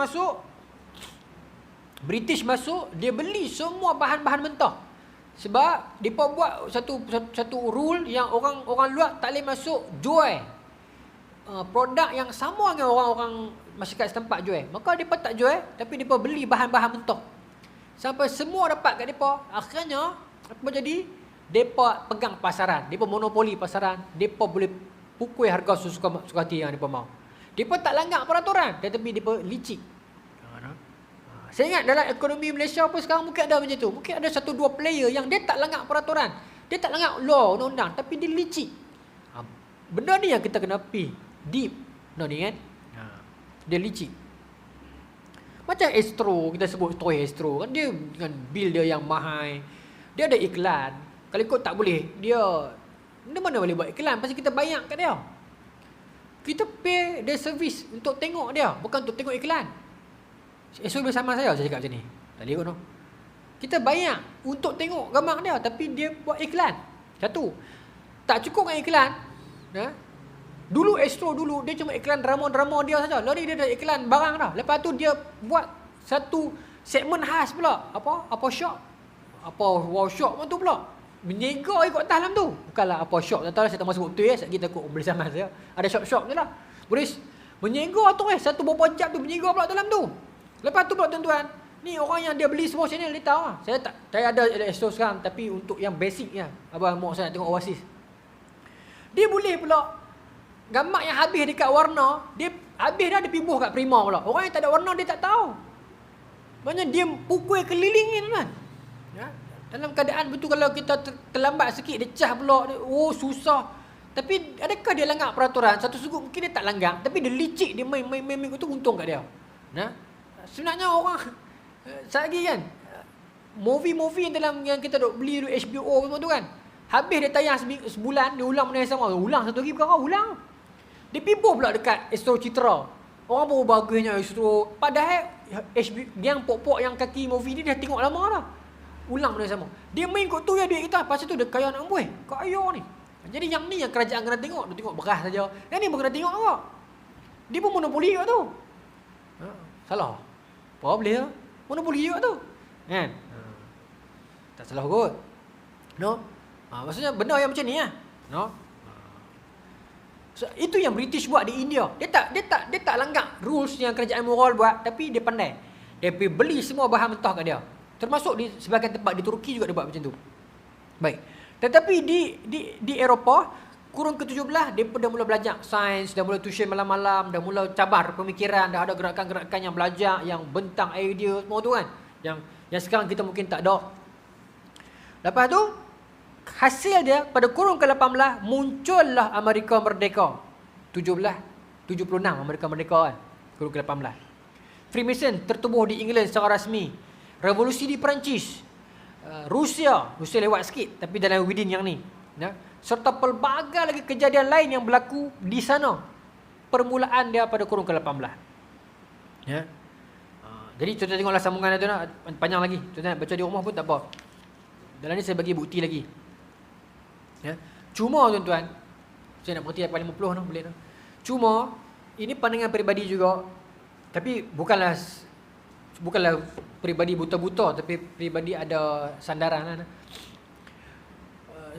masuk, dia beli semua bahan-bahan mentah. Sebab depa buat satu rule yang orang luar tak boleh masuk jual produk yang sama dengan orang-orang masyarakat setempat jual. Maka depa tak jual, tapi depa beli bahan-bahan mentah. Sampai semua dapat kat depa. Akhirnya apa jadi? Depa pegang pasaran, depa monopoli pasaran, depa boleh pukul harga sesuka hati yang depa mau. Depa tak langgar peraturan, tetapi depa licik. Saya ingat dalam ekonomi Malaysia pun sekarang mungkin ada macam tu. Mungkin ada 1-2 player yang dia tak langgar peraturan. Dia tak langgar law, undang-undang. Tapi dia licik. Benda ni yang kita kena pergi deep. Ni kan. Dia licik. Macam Astro, kita sebut toy Astro. Kan dia dengan bil dia yang mahal. Dia ada iklan. Kalau ikut tak boleh, dia mana boleh buat iklan. Pasal kita bayar kat dia. Kita pay dia servis untuk tengok dia. Bukan untuk tengok iklan. Esok bersama saya cakap macam ni. Tak boleh kot no. Kita bayar untuk tengok gambar dia, tapi dia buat iklan. Satu. Tak cukup dengan iklan. Dulu Astro dia cuma iklan drama-drama dia saja. Lalu dia ada iklan barang dah. Lepas tu dia buat satu segmen khas pula. Apa shop? Apa wow shop tu pula. Menyega ikut atas dalam tu. Bukanlah apa shop. Tak tahu saya tak masuk betul ya. Saya takut boleh sama saya. Ada shop-shop je lah. Boleh menyega tu satu berapa jam tu menyega pula dalam tu. Lepas tu pula tuan-tuan, ni orang yang dia beli semua channel dia tahu lah. Saya ada Astro sekarang, tapi untuk yang basic ya. Abang mak saya nak tengok Oasis. Dia boleh pula gambar yang habis dekat warna, dia habis dah dia pibuh kat Prima pula. Orang yang tak ada warna dia tak tahu. Maknanya dia pukul kelilingin kan. Ya? Dalam keadaan betul kalau kita terlambat sikit dia cah pula, susah. Tapi adakah dia langgar peraturan? Satu sudut mungkin dia tak langgar, tapi dia licik, dia main tu untung kat dia. Sebenarnya orang lagi kan movie yang kita duk beli duk HBO semua tu kan, habis dia tayang sebulan dia ulang benda yang sama, ulang satu lagi perkara ulang. Dia pibuh pula dekat Astro Citra. Orang baru bagusnya Astro, padahal HBO yang pok-pok yang kaki movie ni dia tengok lama dah. Ulang benda yang sama. Dia main kot tu ya duit kita, pasal tu dia kaya nak amboi. Kaya ni. Jadi yang ni yang kerajaan kena tengok, dia tengok beras saja. Yang ni pun kena tengok juga. Dia pun monopoli kat tu. Salah. Apa boleh lah. Monopoli juga tu. Kan? Tak salah kot. Maksudnya benda yang macam ni lah. So, itu yang British buat di India. Dia tak langgar rules yang kerajaan Mughal buat, tapi dia pandai. Dia pergi beli semua bahan mentah kat dia. Termasuk di sebahagian tempat di Turki juga dia buat macam tu. Baik. Tetapi di Eropah kurun ke-17 dia dah mula belajar sains, dah mula tuition malam-malam, dah mula cabar pemikiran, dah ada gerakan-gerakan yang belajar, yang bentang idea semua tu kan. Yang sekarang kita mungkin tak ada. Lepas tu hasil dia pada kurun ke-18 muncullah Amerika merdeka. 1776 Amerika merdeka kan. Kurun ke-18. Freemason tertubuh di England secara rasmi. Revolusi di Perancis. Rusia lewat sikit tapi dalam within yang ni. Serta pelbagai lagi kejadian lain yang berlaku di sana. Permulaan dia pada kurun ke-18. Ya. Jadi tuan-tuan tengoklah sambungan tu nak panjang lagi. Tuan-tuan baca di rumah pun tak apa. Dalam ni saya bagi bukti lagi. Ya. Cuma tuan-tuan, saya nak berhenti apa 50 tu boleh tu. Cuma ini pandangan peribadi juga. Tapi bukanlah peribadi buta-buta, tapi peribadi ada sandaran lah.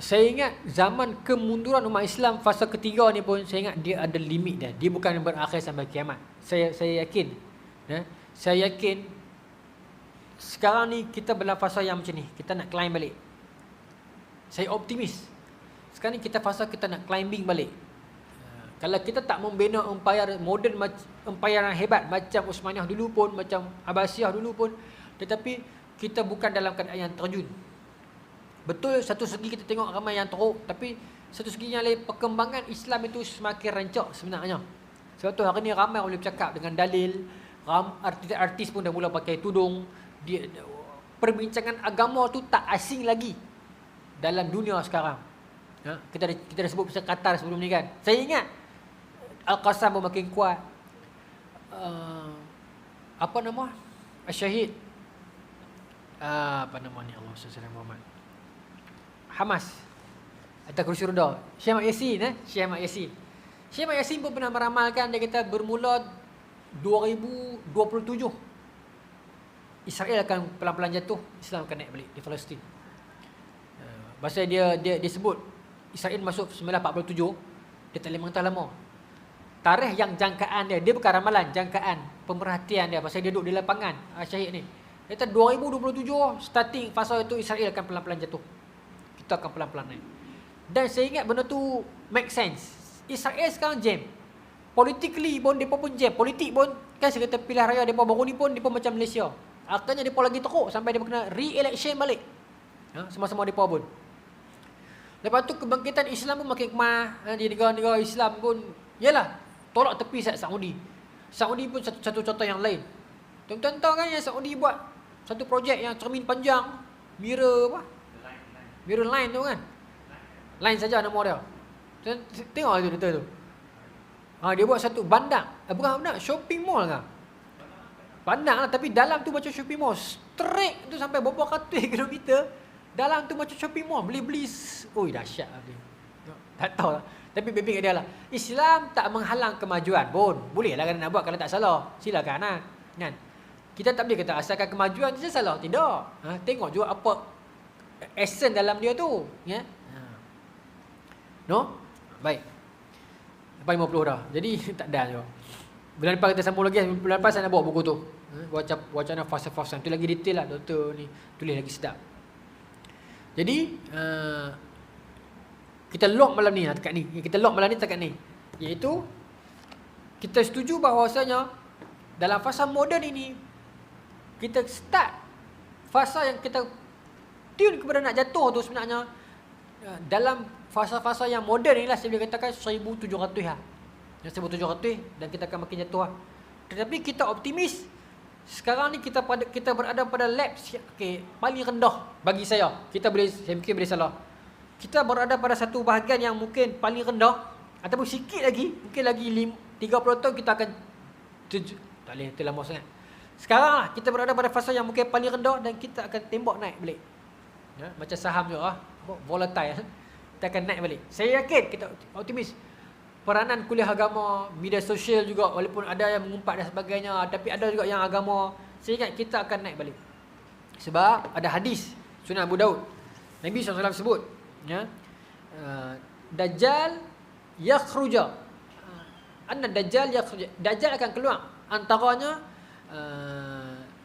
Saya ingat zaman kemunduran umat Islam fasa ketiga ni pun saya ingat dia ada limit dia. Dia bukan berakhir sampai kiamat. Saya yakin. Saya yakin sekarang ni kita dalam fasa yang macam ni. Kita nak climb balik. Saya optimis. Sekarang ni kita fasa kita nak climbing balik. Kalau kita tak membina empire moden, empire yang hebat macam Uthmaniyah dulu pun, macam Abbasiyah dulu pun, tetapi kita bukan dalam keadaan yang terjun. Betul satu segi kita tengok ramai yang teruk, tapi satu segi yang lain perkembangan Islam itu semakin rancak sebenarnya. Sebab tu hari ni ramai boleh bercakap dengan dalil, artis-artis pun dah mula pakai tudung, perbincangan agama tu tak asing lagi dalam dunia sekarang. Kita dah sebut pasal Qatar sebelum ni kan. Saya ingat Al-Qassam pun makin kuat. Apa nama? Syahid. Apa nama ni? Allah SWT Muhammad. Hamas. Atas kursi roda. Syekh Ahmad Yasin. Syekh Ahmad Yasin. Syekh Ahmad Yasin pun pernah meramalkan, dia kata bermula 2027 Israel akan pelan-pelan jatuh, Islam akan naik balik di Palestin. Pasal dia sebut Israel masuk 1947, dia tak boleh mengatakan lama. Tarikh yang jangkaan dia bukan ramalan, jangkaan, pemerhatian dia pasal dia duduk di lapangan, Syahid ni. Dia kata 2027 starting fasa itu Israel akan pelan-pelan jatuh. Kita akan pelan-pelan naik. Dan saya ingat benda tu make sense. Israel sekarang jam. Politically pun depa pun jam. Politik pun kan saya kata pilihan raya depa baru ni pun depa macam Malaysia. Akhirnya depa lagi teruk sampai depa kena re-election balik. Sama-sama depa pun. Lepas tu kebangkitan Islam pun makin kemah. Di negara-negara Islam pun yalah tolak tepi Saudi. Saudi pun satu contoh yang lain. Tuan-tuan tahu kan yang Saudi buat satu projek yang cermin panjang, mirror apa? Mirror line tu kan. Line saja nama dia. Tengok tu betul tu. Dia buat satu bandar. Bukan bandar, shopping mall kan. Bandar lah, tapi dalam tu macam shopping mall. Straight tu sampai berapa ratus kilometer. Dalam tu macam shopping mall. Beli-beli. Oi dahsyat lah dia. Tak tahu lah. Tapi baby kat dia lah. Islam tak menghalang kemajuan pun. Boleh lah kan nak buat kalau tak salah. Silakan lah. Kan? Kita tak boleh kata asalkan kemajuan saja salah. Tidak. Tengok juga apa essence dalam dia tu. Ya? No? Baik. Lepas 50 dah. Jadi tak ada juga. Bulan depan kita sambung lagi. Bulan depan saya nak bawa buku tu. Wacana fasa-fasa. Itu lagi detail lah doktor ni. Tulis lagi sedap. Jadi kita lock malam ni dekat ni. Kita lock malam ni dekat ni. Iaitu kita setuju bahawasanya dalam fasa moden ini kita start fasa yang kita tune kepada nak jatuh tu sebenarnya dalam fasa-fasa yang moden inilah saya boleh katakan 1700 lah. Yang 1700 dan kita akan makin jatuh lah. Tetapi kita optimis sekarang ni kita berada pada labs paling rendah bagi saya. Saya mungkin boleh salah. Kita berada pada satu bahagian yang mungkin paling rendah ataupun sikit lagi, mungkin lagi 30 tahun kita akan tak boleh terlalu lama sangat. Sekarang lah kita berada pada fasa yang mungkin paling rendah dan kita akan tembak naik balik. Macam saham juga volatile. Kita akan naik balik. Saya yakin, kita optimis. Peranan kuliah agama, media sosial juga, walaupun ada yang mengumpat dan sebagainya, tapi ada juga yang agama. Saya ingat kita akan naik balik. Sebab ada hadis Sunan Abu Daud. Nabi SAW sebut, Dajjal yakhruja. Anna Dajjal yakhruja. Dajjal akan keluar. Antaranya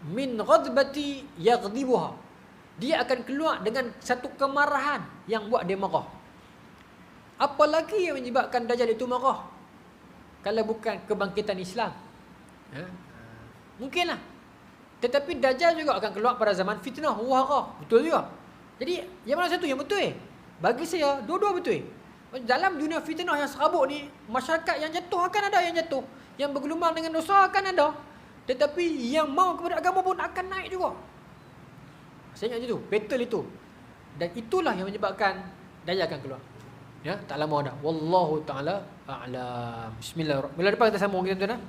min ghadbati yaghdibuha. Dia akan keluar dengan satu kemarahan yang buat dia marah. Apa lagi yang menyebabkan Dajjal itu marah? Kalau bukan kebangkitan Islam. Mungkinlah. Tetapi Dajjal juga akan keluar pada zaman fitnah, wahara. Betul juga. Jadi, yang mana satu yang betul? Bagi saya, dua-dua betul. Dalam dunia fitnah yang serabut ni, masyarakat yang jatuh akan ada yang jatuh. Yang bergelumang dengan dosa akan ada. Tetapi yang mau kepada agama pun akan naik juga. Saya ingat itu, battle itu. Dan itulah yang menyebabkan Dajjal akan keluar. Ya, tak lama dah. Wallahu taala a'lam. Bismillahirrahmanirrahim. Bila depan kita sambung kita tuan-tuan.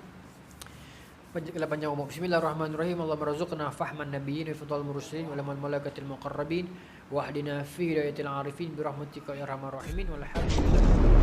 Panjang umur. Bismillahirrahmanirrahim. Allahumma razuqna fahman nabiyyin wa fadhal mursalin wa lamal malaikatil muqarrabin wa hdina fi hidayatil arifin bi rahmatika ya arhamar rahimin walhamdulillah.